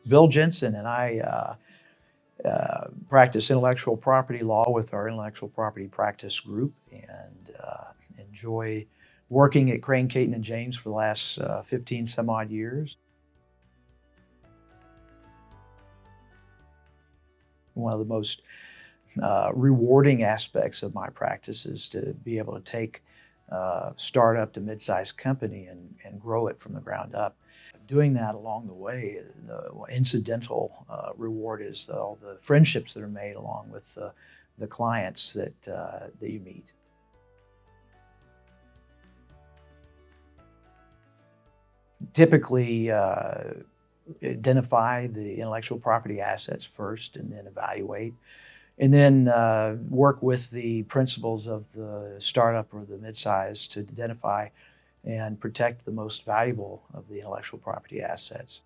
Bill Jensen and I practice intellectual property law with our intellectual property practice group, and enjoy working at Crane, Caton, and James for the last 15 some odd years. One of the most rewarding aspects of my practice is to be able to take startup to mid-sized company and grow it from the ground up. Doing that along the way, the incidental reward is all the friendships that are made along with the clients that you meet. Typically, identify the intellectual property assets first, and then evaluate, and then work with the principals of the startup or the mid-size to identify and protect the most valuable of the intellectual property assets.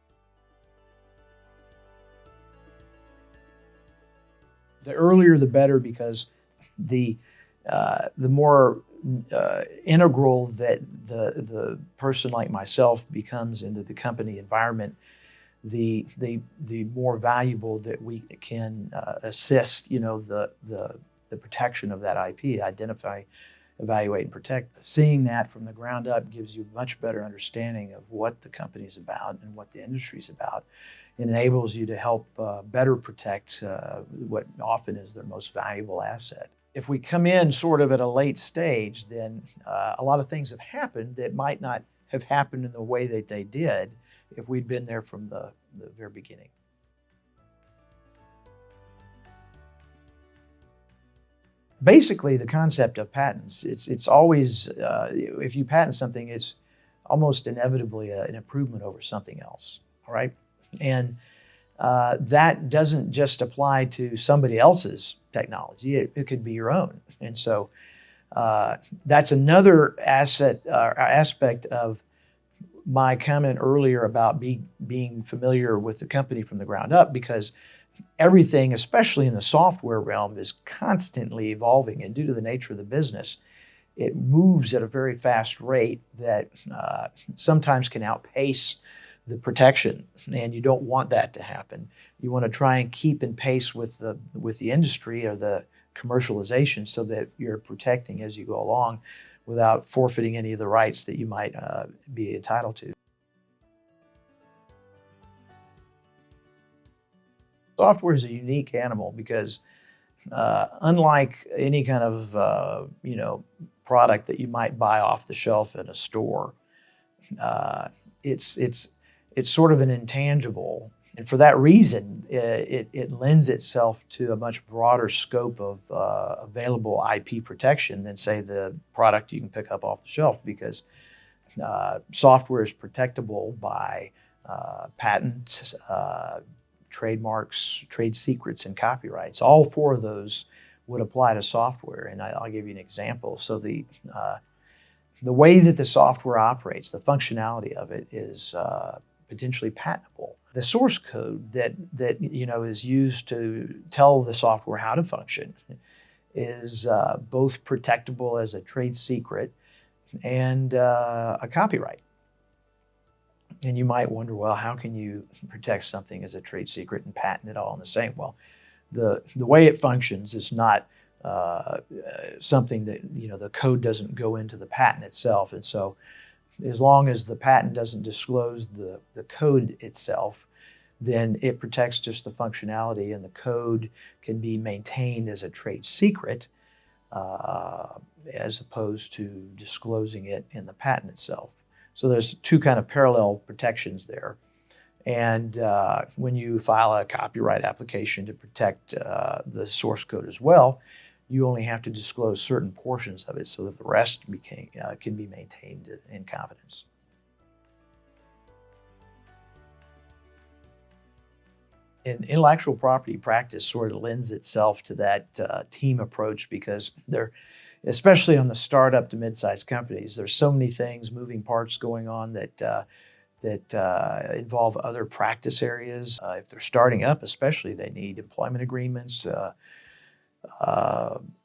The earlier the better, because the more integral that the person like myself becomes into the company environment, the more valuable that we can assist, the protection of that IP, identify, evaluate, and protect. Seeing that from the ground up gives you a much better understanding of what the company's about and what the industry's about. It enables you to help better protect what often is their most valuable asset. If we come in sort of at a late stage, then a lot of things have happened that might not have happened in the way that they did if we'd been there from the very beginning. Basically, the concept of patents, it's always, if you patent something, it's almost inevitably an improvement over something else, all right? And that doesn't just apply to somebody else's technology, it could be your own. And so that's another aspect of my comment earlier about being familiar with the company from the ground up, because everything, especially in the software realm, is constantly evolving, and due to the nature of the business, it moves at a very fast rate that sometimes can outpace the protection, and you don't want that to happen. You want to try and keep in pace with the industry or the commercialization, so that you're protecting as you go along without forfeiting any of the rights that you might be entitled to. Software is a unique animal because unlike any kind of product that you might buy off the shelf in a store, it's sort of an intangible, and for that reason, it lends itself to a much broader scope of available IP protection than, say, the product you can pick up off the shelf, because software is protectable by patents, trademarks, trade secrets, and copyrights. All four of those would apply to software, and I'll give you an example. So the way that the software operates, the functionality of it is potentially patentable. The source code that is used to tell the software how to function is both protectable as a trade secret and a copyright. And you might wonder, well, how can you protect something as a trade secret and patent it all in the same? Well, the way it functions is not something that, the code doesn't go into the patent itself. And so as long as the patent doesn't disclose the code itself, then it protects just the functionality, and the code can be maintained as a trade secret as opposed to disclosing it in the patent itself. So there's two kind of parallel protections there. And when you file a copyright application to protect the source code as well, you only have to disclose certain portions of it so that the rest can be maintained in confidence. And intellectual property practice sort of lends itself to that team approach, because especially on the startup to mid-sized companies, there's so many things, moving parts going on that involve other practice areas. If they're starting up especially, they need employment agreements,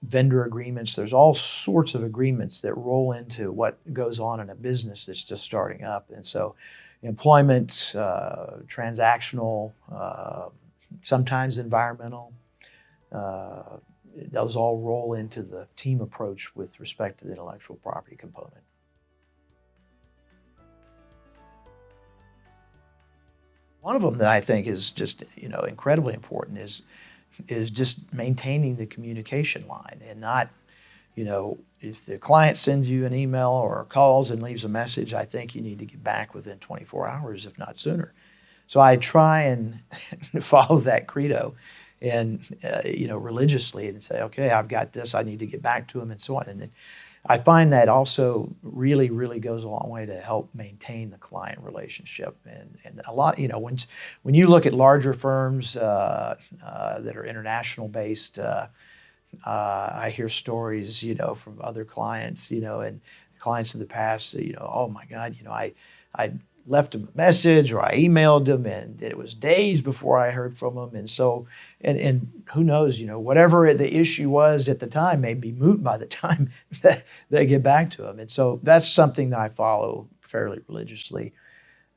vendor agreements. There's all sorts of agreements that roll into what goes on in a business that's just starting up. And so employment, transactional, sometimes environmental. Uh, those all roll into the team approach with respect to the intellectual property component. One of them that I think is just incredibly important is just maintaining the communication line and not, if the client sends you an email or calls and leaves a message, I think you need to get back within 24 hours, if not sooner. So I try and follow that credo and, religiously and say, okay, I've got this, I need to get back to them and so on. And then I find that also really, really goes a long way to help maintain the client relationship. And a lot, when you look at larger firms that are international based, I hear stories, from other clients, and clients in the past, oh my God, I left them a message or I emailed them and it was days before I heard from them. And so, and who knows, whatever the issue was at the time may be moot by the time that they get back to them. And so that's something that I follow fairly religiously.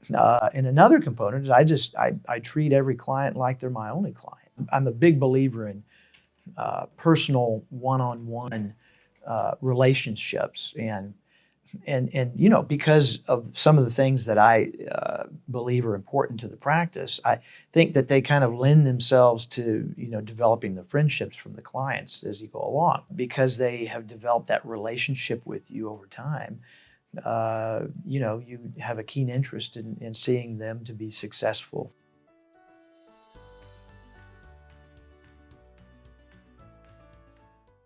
And another component is I treat every client like they're my only client. I'm a big believer in personal one-on-one relationships and because of some of the things that I believe are important to the practice, I think that they kind of lend themselves to developing the friendships from the clients as you go along because they have developed that relationship with you over time. You have a keen interest in seeing them to be successful.